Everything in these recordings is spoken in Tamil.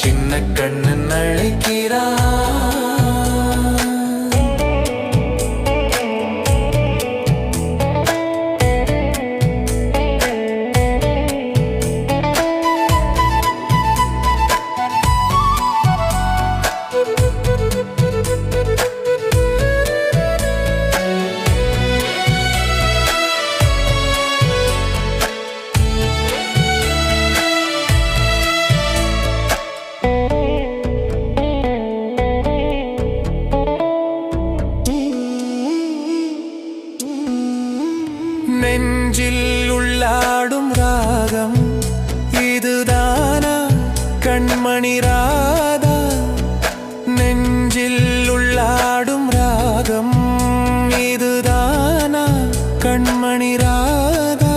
சின்ன கண்ணன் அழைக்கிறான். நெஞ்சில் உள்ளாடும் ராகம் இதுதானா கண்மணி ராதா? நெஞ்சில் உள்ளாடும் ராகம் இதுதானா கண்மணி ராதா?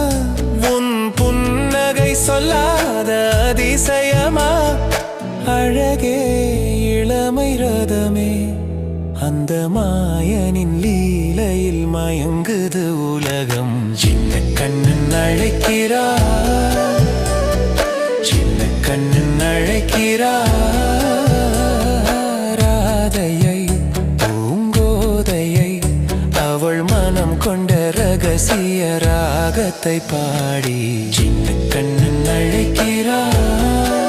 உன் புன்னகை சொல்லாத அதிசயமா? அழகே இளமை ரதமே, அந்த மாயனின் லீலையில் மயங்குது உலகம். சின்ன கண்ணன் அழைக்கிறார், சின்ன கண்ணன் அழைக்கிறார். ராதையை பூங்கோதையை அவள் மனம் கொண்ட ரகசிய ராகத்தை பாடி சின்ன கண்ணன் அழைக்கிறார்.